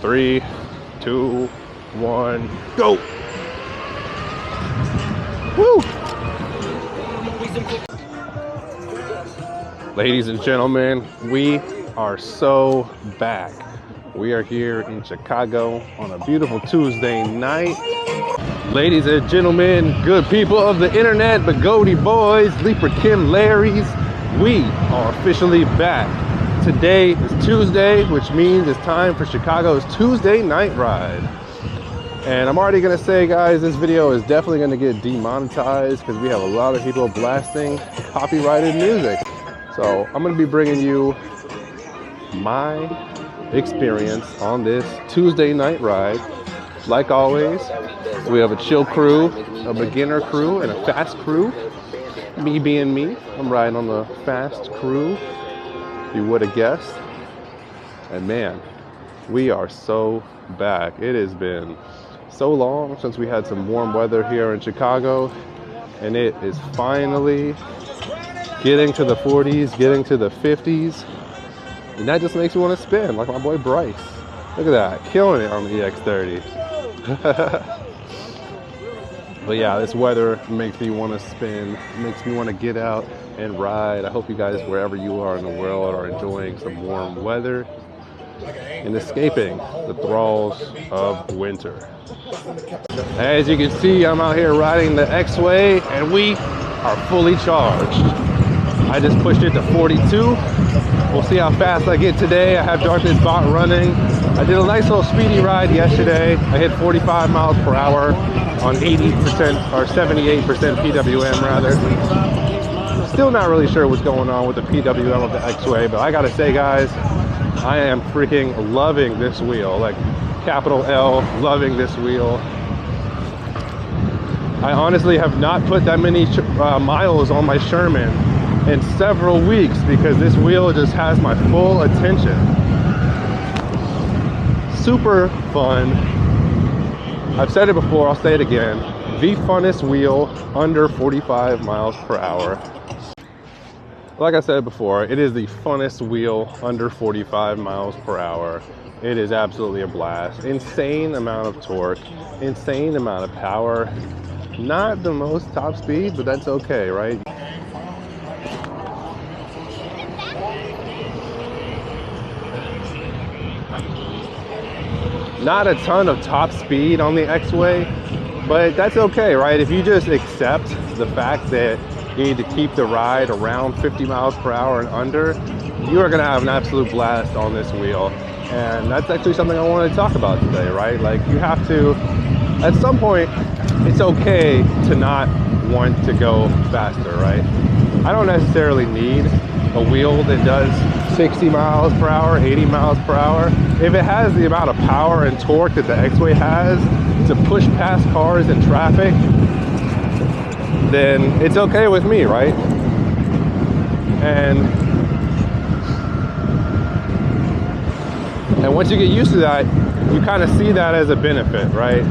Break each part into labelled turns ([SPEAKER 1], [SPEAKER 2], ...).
[SPEAKER 1] 3, 2, 1, go! Woo! Ladies and gentlemen, we are so back. We are here in Chicago on a beautiful Tuesday night. Ladies and gentlemen, good people of the internet, Begode boys, Leatt, Kim, Larry's, we are officially back. Today is Tuesday, which means it's time for Chicago's Tuesday night ride. And I'm already gonna say, guys, this video is definitely gonna get demonetized because we have a lot of people blasting copyrighted music. So I'm gonna be bringing you my experience on this Tuesday night ride. Like always, we have a chill crew, a beginner crew, and a fast crew. Me being me, I'm riding on the fast crew, you would have guessed. And man, we are so back. It has been so long since we had some warm weather here in Chicago, and it is finally getting to the 40s, getting to the 50s, and that just makes me want to spin like my boy Bryce. Look at that, killing it on the EX30. But yeah, this weather makes me want to spin, makes me want to get out and ride. I hope you guys, wherever you are in the world, are enjoying some warm weather and escaping the thralls of winter. As you can see, I'm out here riding the X-Way, and we are fully charged. I just pushed it to 42. We'll see how fast I get today. I have Darkness Bot running. I did a nice little speedy ride yesterday. I hit 45 miles per hour on 80% or 78% PWM rather. Still not really sure what's going on with the PWM of the X-Way, but I gotta say, guys, I am freaking loving this wheel. Like, capital L, loving this wheel. I honestly have not put that many miles on my Sherman in several weeks because this wheel just has my full attention. Super fun. I've said it before, I'll say it again. The funnest wheel under 45 miles per hour. Like I said before, it is the funnest wheel under 45 miles per hour. It is absolutely a blast. Insane amount of torque, insane amount of power. Not the most top speed, but that's okay, right? Not a ton of top speed on the X-Way, but that's okay, right? If you just accept the fact that you need to keep the ride around 50 miles per hour and under, you are gonna have an absolute blast on this wheel. And that's actually something I wanted to talk about today, right? Like, you have to, at some point, it's okay to not want to go faster, right? I don't necessarily need a wheel that does 60 miles per hour, 80 miles per hour. If it has the amount of power and torque that the X-Way has to push past cars and traffic, then it's okay with me, right? And once you get used to that, you kind of see that as a benefit, right?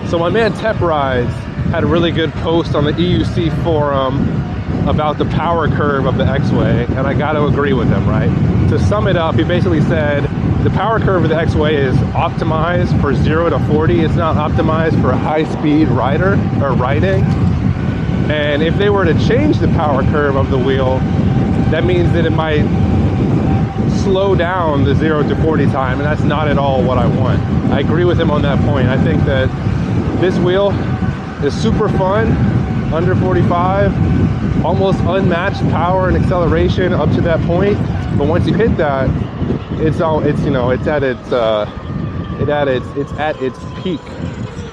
[SPEAKER 1] So my man Tep Rides had a really good post on the EUC forum about the power curve of the X-Way, and I got to agree with him, right? To sum it up, he basically said the power curve of the X-Way is optimized for 0 to 40. It's not optimized for a high-speed rider or riding. And if they were to change the power curve of the wheel, that means that it might slow down the 0 to 40 time, and that's not at all what I want. I agree with him on that point. I think that this wheel is super fun, under 45, almost unmatched power and acceleration up to that point. But once you hit that, it's at its peak,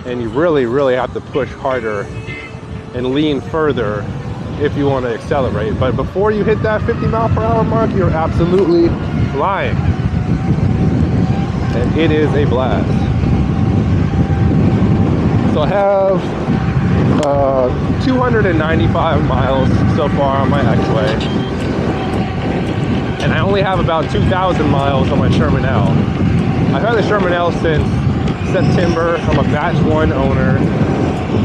[SPEAKER 1] and you really have to push harder and lean further if you want to accelerate. But before you hit that 50 mile per hour mark, you're absolutely flying, and it is a blast. So I have 295 miles so far on my X-Way, and I only have about 2,000 miles on my Sherman L. I've had the Sherman L since September. I'm a batch 1 owner.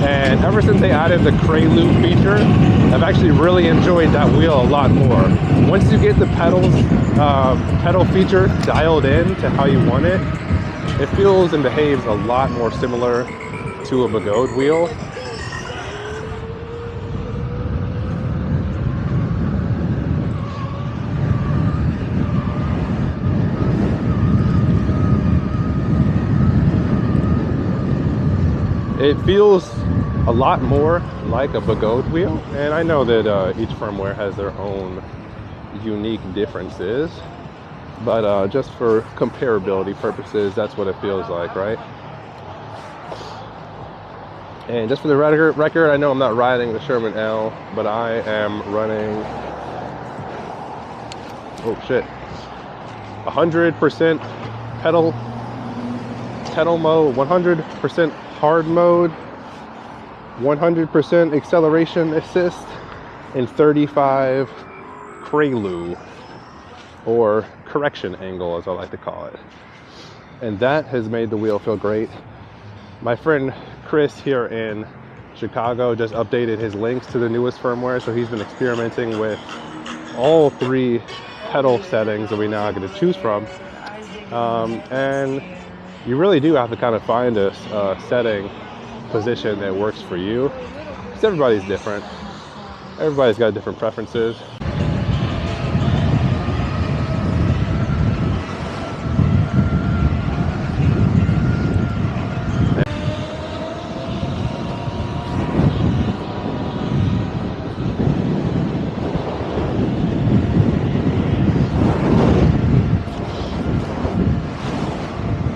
[SPEAKER 1] And ever since they added the Prelude feature, I've actually really enjoyed that wheel a lot more. Once you get the pedal feature dialed in to how you want it, it feels and behaves a lot more similar to a Begode wheel. It feels a lot more like a Begode wheel, and I know that each firmware has their own unique differences, but just for comparability purposes, that's what it feels like, right? And just for the record, I know I'm not riding the Sherman L, but I am running, oh shit, 100% pedal mode, 100% hard mode, 100% acceleration assist, and 35 Prelude, or correction angle as I like to call it. And that has made the wheel feel great. My friend Chris here in Chicago just updated his Lynx to the newest firmware, so he's been experimenting with all 3 pedal settings that we now get to choose from. And you really do have to kind of find a setting position that works for you, because everybody's different. Everybody's got different preferences.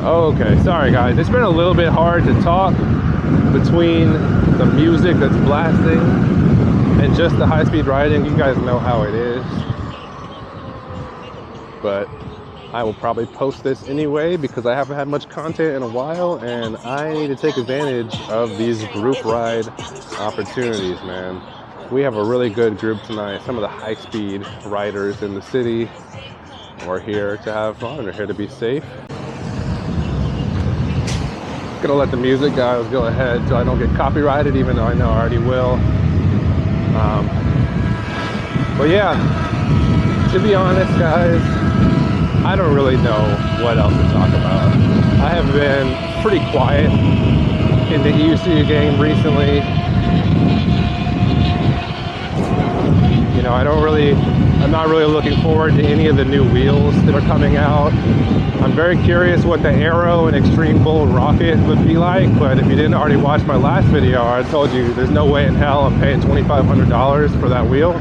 [SPEAKER 1] Okay, sorry guys, it's been a little bit hard to talk between the music that's blasting and just the high-speed riding. You guys know how it is, but I will probably post this anyway because I haven't had much content in a while, and I need to take advantage of these group ride opportunities, man. We have a really good group tonight. Some of the high-speed riders in the city are here to have fun. They're here to be safe. Gonna let the music guys go ahead so I don't get copyrighted, even though I know I already will. But yeah, to be honest guys, I don't really know what else to talk about. I have been pretty quiet in the EUC game recently. You know, I'm not really looking forward to any of the new wheels that are coming out. I'm very curious what the Aero and Extreme Bold Rocket would be like, but if you didn't already watch my last video, I told you there's no way in hell I'm paying $2,500 for that wheel,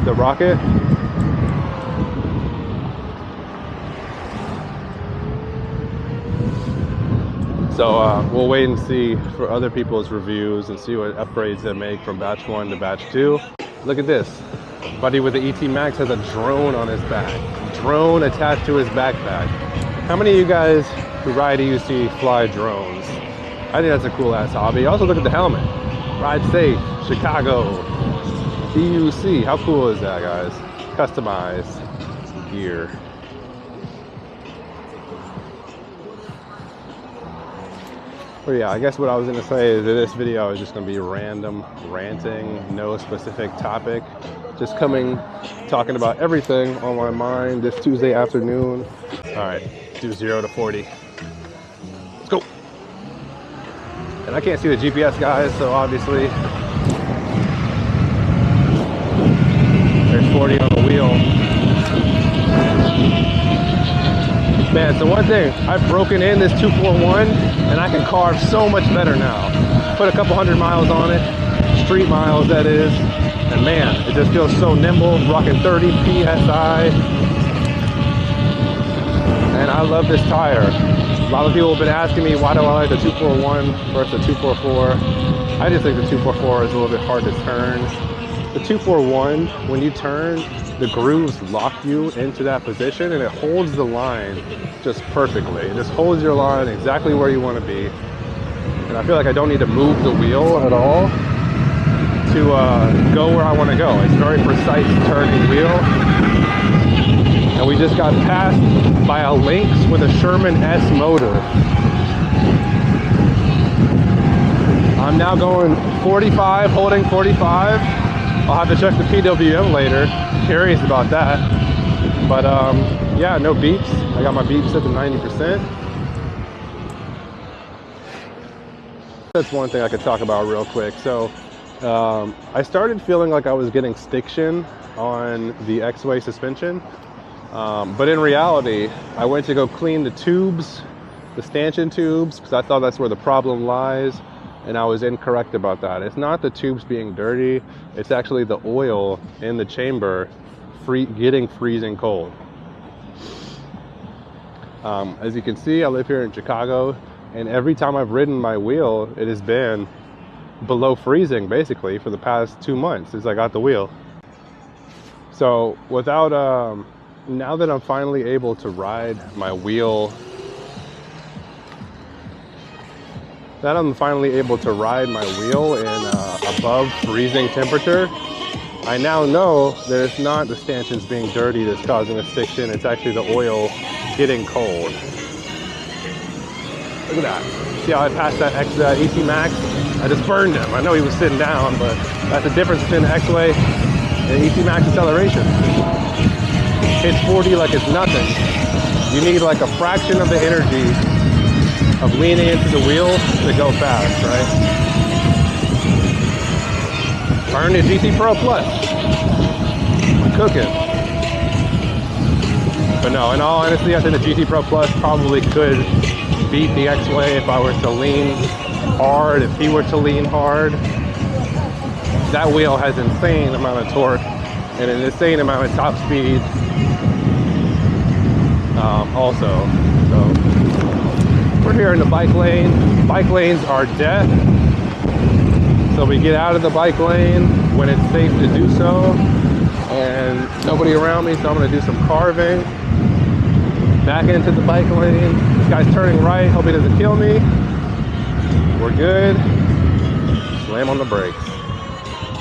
[SPEAKER 1] the Rocket. So we'll wait and see for other people's reviews and see what upgrades they make from batch 1 to batch 2. Look at this. Buddy with the ET Max has a drone on his back. Drone attached to his backpack. How many of you guys who ride EUC fly drones? I think that's a cool ass hobby. Also look at the helmet. Ride safe, Chicago, EUC. How cool is that, guys? Customized gear. But yeah, I guess what I was gonna say is that this video is just gonna be random ranting, no specific topic. Just talking about everything on my mind this Tuesday afternoon. All right, do 0 to 40. Let's go. And I can't see the GPS, guys, so obviously there's 40 on the wheel. Man, so one thing, I've broken in this 241 and I can carve so much better now. Put a couple 100 miles on it, street miles that is, and man, it just feels so nimble, rocking 30 PSI. And I love this tire. A lot of people have been asking me, why do I like the 241 versus the 244? I just think the 244 is a little bit hard to turn. The 241, when you turn, the grooves lock you into that position and it holds the line just perfectly. It just holds your line exactly where you want to be. And I feel like I don't need to move the wheel at all to go where I want to go. It's a very precise turning wheel. And we just got passed by a Lynx with a Sherman S Motor. I'm now going 45, holding 45. I'll have to check the PWM later. Curious about that. But yeah, no beeps. I got my beeps set to 90%. That's one thing I could talk about real quick. So I started feeling like I was getting stiction on the X-Way suspension. But in reality, I went to go clean the tubes, the stanchion tubes, because I thought that's where the problem lies. And I was incorrect about that. It's not the tubes being dirty. It's actually the oil in the chamber getting freezing cold. As you can see, I live here in Chicago, and every time I've ridden my wheel, it has been below freezing basically for the past 2 months since I got the wheel. So without, now that I'm finally able to ride my wheel, in above freezing temperature, I now know that it's not the stanchions being dirty that's causing the stiction, it's actually the oil getting cold. Look at that. See how I passed that EC Max? I just burned him. I know he was sitting down, but that's the difference between the X-Way and EC Max acceleration. Hits 40 like it's nothing. You need like a fraction of the energy of leaning into the wheel to go fast, right? Burn the GT Pro Plus. I'm cooking. But no, in all honesty, I think the GT Pro Plus probably could beat the X-Way if I were to lean hard, if he were to lean hard. That wheel has insane amount of torque and an insane amount of top speed also. So we're here in the bike lane. Bike lanes are death. So we get out of the bike lane when it's safe to do so. And nobody around me, so I'm gonna do some carving. Back into the bike lane. This guy's turning right, hope he doesn't kill me. We're good. Slam on the brakes.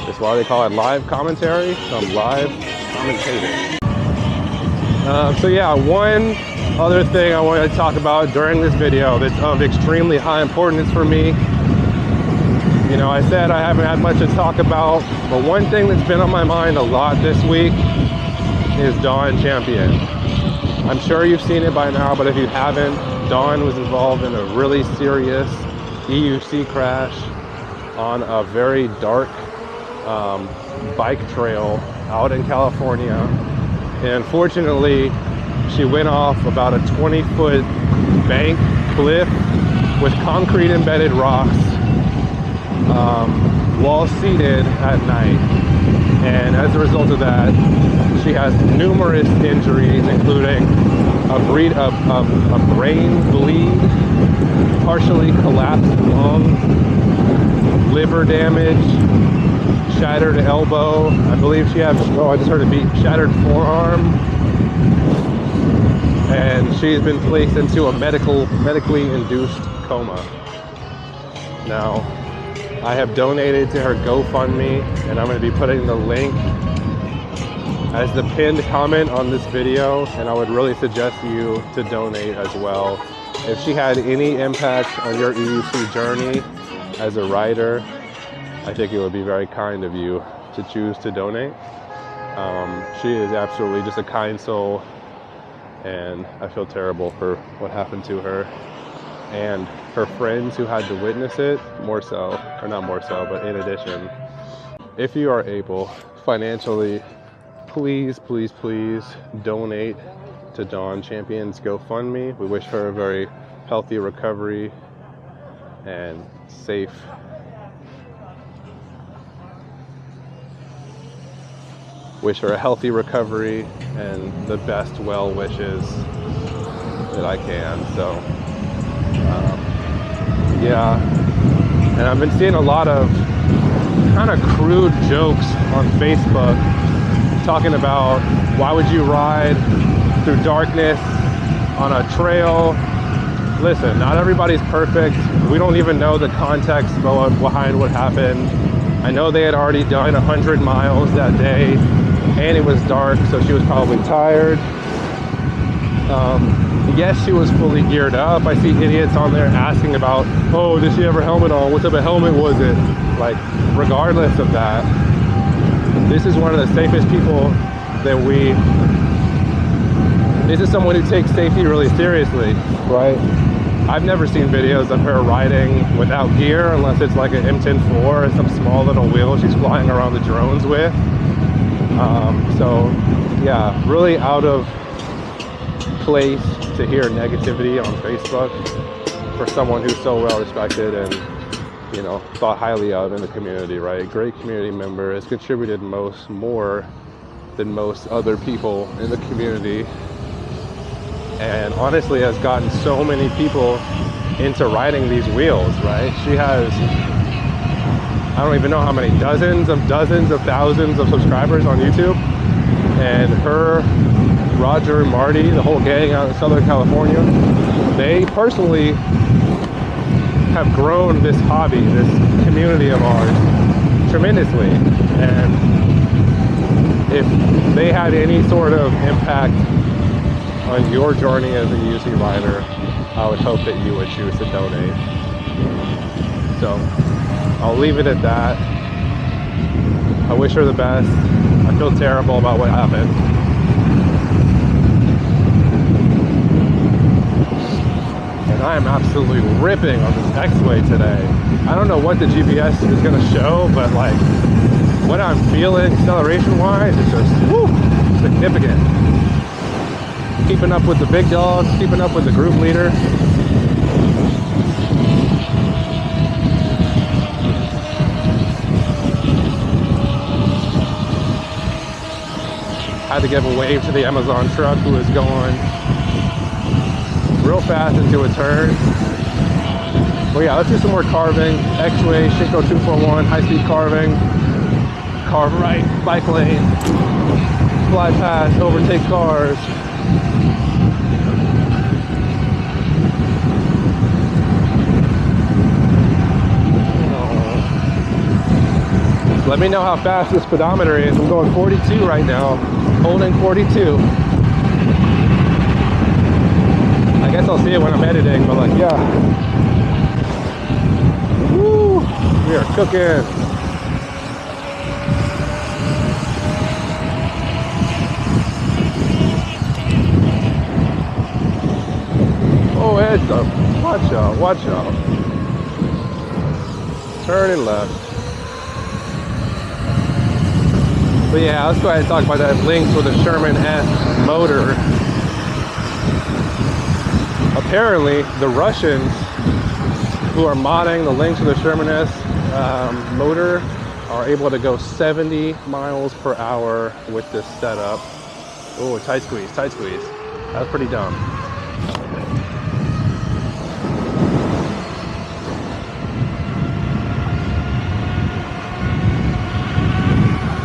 [SPEAKER 1] That's why they call it live commentary. So I'm live commentating. So yeah, one other thing I wanted to talk about during this video that's of extremely high importance for me. You know, I said I haven't had much to talk about, but one thing that's been on my mind a lot this week is Dawn Champion. I'm sure you've seen it by now, but if you haven't, Dawn was involved in a really serious EUC crash on a very dark bike trail out in California. And unfortunately, she went off about a 20-foot bank cliff with concrete embedded rocks while seated at night. And as a result of that, she has numerous injuries, including a brain bleed, partially collapsed lung, liver damage, shattered elbow. I believe she has, oh, I just heard a beep, shattered forearm. And she's been placed into a medically induced coma. Now, I have donated to her GoFundMe, and I'm going to be putting the link as the pinned comment on this video, and I would really suggest you to donate as well. If she had any impact on your EUC journey as a rider, I think it would be very kind of you to choose to donate. She is absolutely just a kind soul, and I feel terrible for what happened to her. And her friends who had to witness it, more so, or not more so, but in addition, if you are able financially, please, please, please donate to Dawn Champion's GoFundMe. We wish her a very healthy recovery and safe. Wish her a healthy recovery and the best well wishes that I can. So, yeah. And I've been seeing a lot of kind of crude jokes on Facebook talking about why would you ride through darkness on a trail. Listen, not everybody's perfect. We don't even know the context behind what happened. I know they had already done 100 miles that day and it was dark, so she was probably tired. Yes, she was fully geared up. I see idiots on there asking about, oh, did she have her helmet on? What type of helmet was it? Like, regardless of that, this is one of the safest people that this is someone who takes safety really seriously, right? I've never seen videos of her riding without gear unless it's like an M10-4 or some small little wheel she's flying around the drones with. So yeah, really out of place to hear negativity on Facebook for someone who's so well respected and, you know, thought highly of in the community, right? Great community member, has contributed more than most other people in the community, and honestly has gotten so many people into riding these wheels, right? She has, I don't even know how many, dozens of thousands of subscribers on YouTube, and her, Roger and Marty, the whole gang out in Southern California, they personally have grown this hobby, this community of ours, tremendously. And if they had any sort of impact on your journey as a UC rider, I would hope that you would choose to donate. So I'll leave it at that. I wish her the best. I feel terrible about what happened. And I am absolutely ripping on this X-Way today. I don't know what the GPS is going to show, but like what I'm feeling acceleration wise is just woo, significant. Keeping up with the big dogs, keeping up with the group leader. Had to give a wave to the Amazon truck who was going real fast into a turn. Well, yeah, let's do some more carving. X-Way, Shinko 241, high-speed carving. Carve right, bike lane. Fly past, overtake cars. Let me know how fast this speedometer is. I'm going 42 right now, holding 42. I guess I'll see it when I'm editing, but like, yeah. Woo! We are cooking. Oh, heads up. Watch out, watch out. Turning left. But yeah, let's go ahead and talk about that Lynx with a Sherman S Motor. Apparently, the Russians who are modding the Lynx with a Sherman S motor are able to go 70 miles per hour with this setup. Oh, tight squeeze, tight squeeze. That's pretty dumb.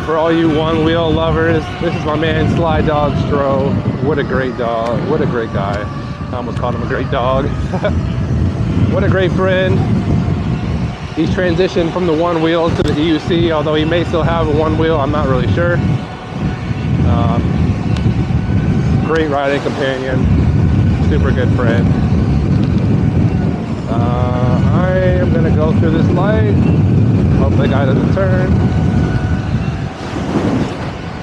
[SPEAKER 1] For all you one-wheel lovers, this is my man Sly Dog Stro. What a great dog, what a great guy. I almost called him a great dog. What a great friend. He's transitioned from the one wheel to the EUC, although he may still have a one wheel, I'm not really sure. Great riding companion, super good friend. I am gonna go through this light. Hope the guy doesn't turn.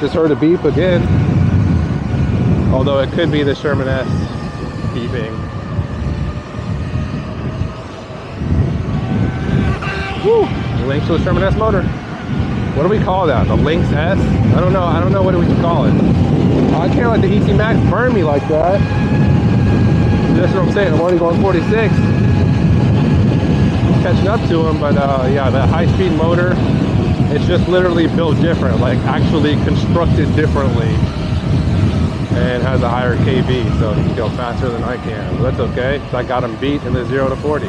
[SPEAKER 1] Just heard a beep again, although it could be the Sherman S beeping. Woo! Lynx with Sherman S motor. What do we call that? The Lynx S? I don't know what we should call it. I can't let the EC Max burn me like that. That's what I'm saying. I'm only going 46. Catching up to him, but yeah, the high-speed motor. It's just literally built different, like actually constructed differently, and has a higher KB, so he can go faster than I can. But that's okay, so I got him beat in the 0 to 40.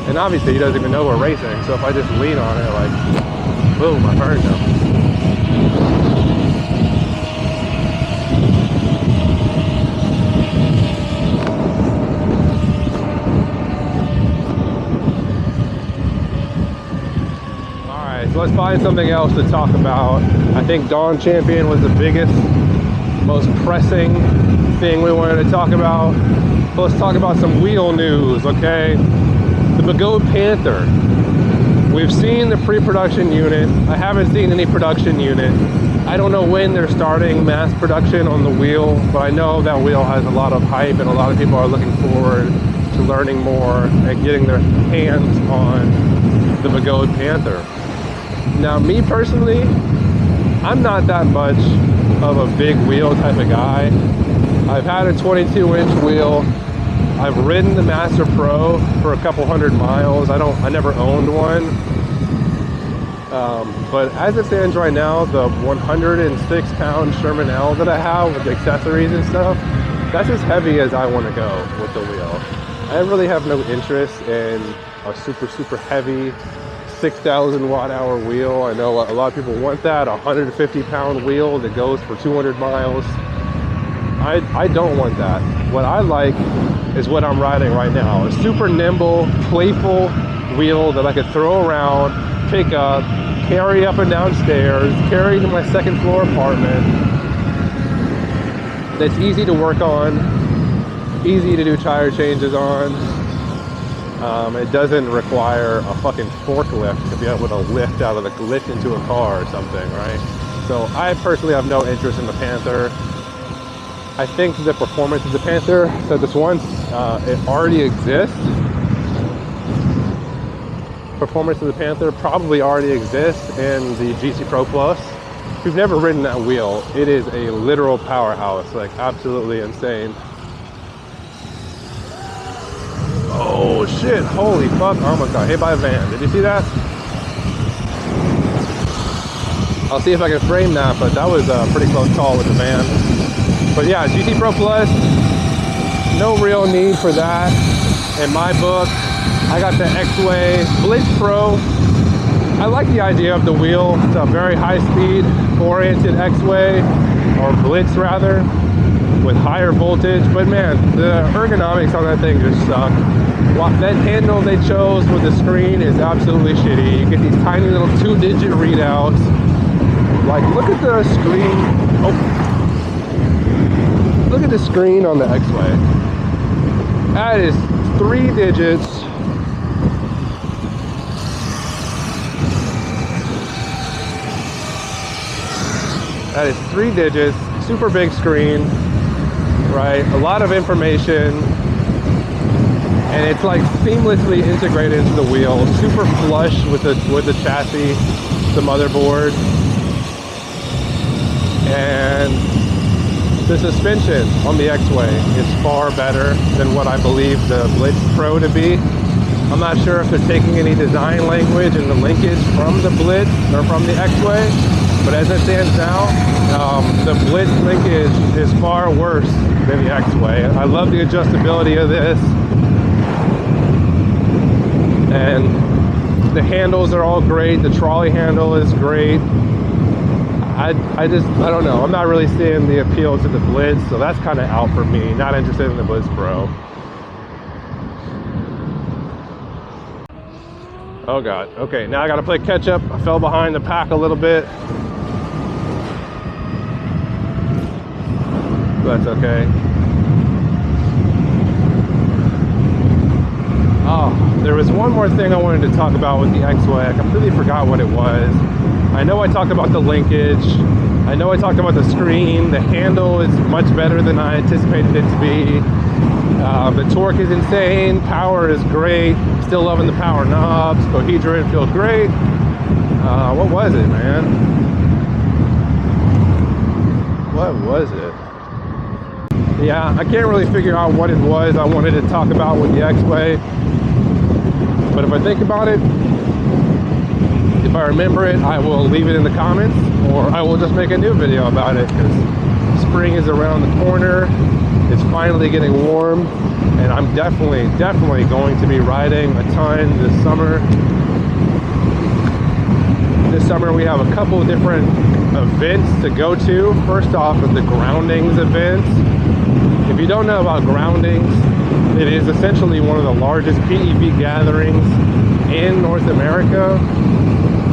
[SPEAKER 1] And obviously he doesn't even know we're racing, so if I just lean on it, like, boom, I burned him. Let's find something else to talk about. I think Dawn Champion was the biggest most pressing thing we wanted to talk about. Let's talk about some wheel news, okay? The Begode Panther. We've seen the pre-production unit. I haven't seen any production unit. I don't know when they're starting mass production on the wheel, but I know that wheel has a lot of hype and a lot of people are looking forward to learning more and getting their hands on the Begode Panther. Now, me personally, I'm not that much of a big wheel type of guy. I've had a 22-inch wheel. I've ridden the Master Pro for a couple hundred miles. I never owned one. But as it stands right now, the 106-pound Sherman L that I have with the accessories and stuff, that's as heavy as I want to go with the wheel. I really have no interest in a super heavy 6,000 watt-hour wheel. I know a lot of people want that, a 150-pound wheel that goes for 200 miles. I don't want that. What I like is what I'm riding right now. A super nimble, playful wheel that I could throw around, pick up, carry up and down stairs, carry to my second floor apartment. That's easy to work on, easy to do tire changes on. It doesn't require a fucking forklift to be able to lift into a car or something, right? So I personally have no interest in the Panther. I think the performance of the Panther, said this once, it already exists. Performance of the Panther probably already exists in the GC Pro Plus. If you've never ridden that wheel, it is a literal powerhouse, like absolutely insane. Oh shit, holy fuck, I almost got hit by a van. Did you see that? I'll see if I can frame that, but that was a pretty close call with the van. But yeah, GC Pro Plus, no real need for that in my book. I got the X-Way Blitz Pro. I like the idea of the wheel. It's a very high-speed oriented X-Way, or Blitz rather, with higher voltage. But man, the ergonomics on that thing just suck. That handle they chose with the screen is absolutely shitty. You get these tiny little 2-digit readouts. Like, look at the screen. Oh, look at the screen on the X-Way. That is 3 digits. That is 3 digits, super big screen, right? A lot of information, and it's like seamlessly integrated into the wheel, super flush with the chassis, the motherboard, and the suspension on the X-Way is far better than what I believe the Blitz Pro to be. I'm not sure if they're taking any design language and the linkage from the Blitz or from the X-Way. But as it stands now, the Blitz linkage is far worse than the X-Way. I love the adjustability of this. And the handles are all great. The trolley handle is great. I don't know. I'm not really seeing the appeal to the Blitz, so that's kind of out for me. Not interested in the Blitz Pro. Oh God. Okay, now I gotta play catch up. I fell behind the pack a little bit. That's okay. Oh, there was one more thing I wanted to talk about with the X-Way. I completely forgot what it was. I know I talked about the linkage. I know I talked about the screen. The handle is much better than I anticipated it to be. The torque is insane. Power is great. Still loving the power knobs. Cohedron feels great. What was it, man? What was it? Yeah, I can't really figure out what it was I wanted to talk about with the X-Way. But if I think about it, if I remember it, I will leave it in the comments, or I will just make a new video about it, because spring is around the corner. It's finally getting warm, and I'm definitely going to be riding a ton this summer. This summer we have a couple of different events to go to. First off, the Groundings events. If you don't know about Groundings, it is essentially one of the largest PEV gatherings in North America.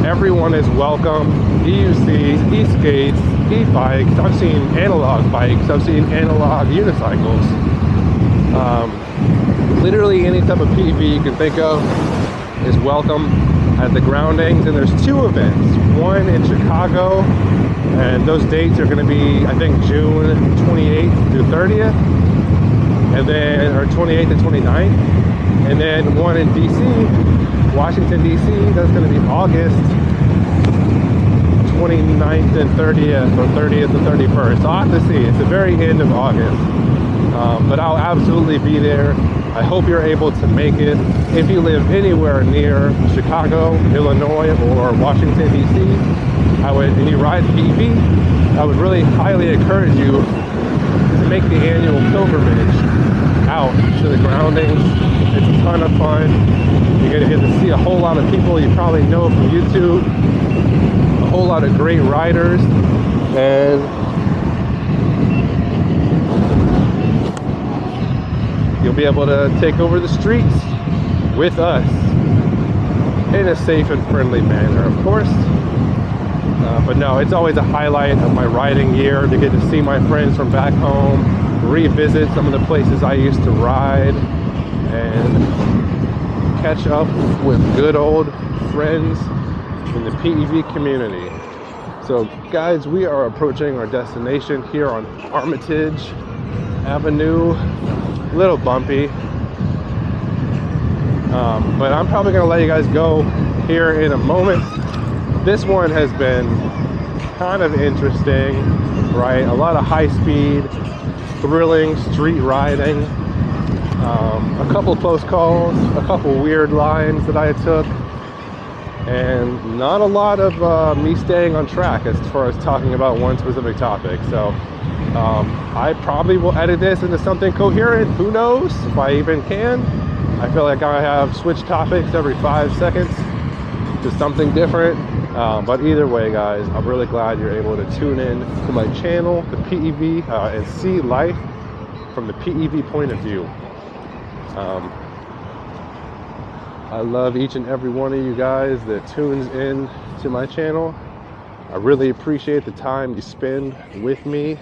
[SPEAKER 1] Everyone is welcome. EUCs, e-skates, e-bikes, I've seen analog bikes, I've seen analog unicycles. Literally any type of PV you can think of is welcome at the Groundings. And there's 2 events, one in Chicago, and those dates are going to be, I think, June 28th through 30th, and then, or 28th and 29th, and then one in DC, Washington DC, that's going to be August 29th and 30th, or 30th and 31st. So I'll have to see. It's the very end of August, but I'll absolutely be there. I hope you're able to make it. If you live anywhere near Chicago, Illinois, or Washington DC, and you ride PV, I would really highly encourage you to make the annual pilgrimage out to the Groundings. It's a ton of fun. You're gonna get to see a whole lot of people you probably know from YouTube, a whole lot of great riders, and you'll be able to take over the streets with us in a safe and friendly manner, of course. But no, it's always a highlight of my riding year to get to see my friends from back home, revisit some of the places I used to ride, and catch up with good old friends in the PEV community. So guys, we are approaching our destination here on Armitage Avenue. A little bumpy, but I'm probably gonna let you guys go here in a moment. This one has been kind of interesting, right? A lot of high speed, thrilling street riding, a couple close calls, a couple weird lines that I took, and not a lot of me staying on track as far as talking about one specific topic. So I probably will edit this into something coherent. Who knows if I even can. I feel like I have switched topics every 5 seconds to something different. But either way, guys, I'm really glad you're able to tune in to my channel, the PEV, and see life from the PEV point of view. I love each and every one of you guys that tunes in to my channel. I really appreciate the time you spend with me.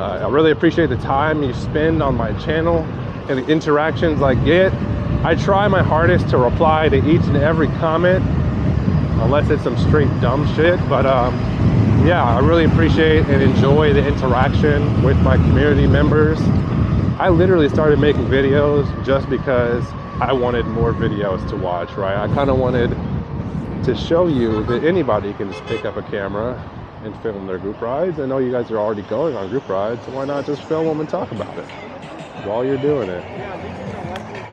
[SPEAKER 1] I really appreciate the time you spend on my channel and the interactions I get. I try my hardest to reply to each and every comment, unless it's some straight dumb shit. But yeah, I really appreciate and enjoy the interaction with my community members. I literally started making videos just because I wanted more videos to watch, right? I kind of wanted to show you that anybody can just pick up a camera and film their group rides. I know you guys are already going on group rides, so why not just film them and talk about it while you're doing it?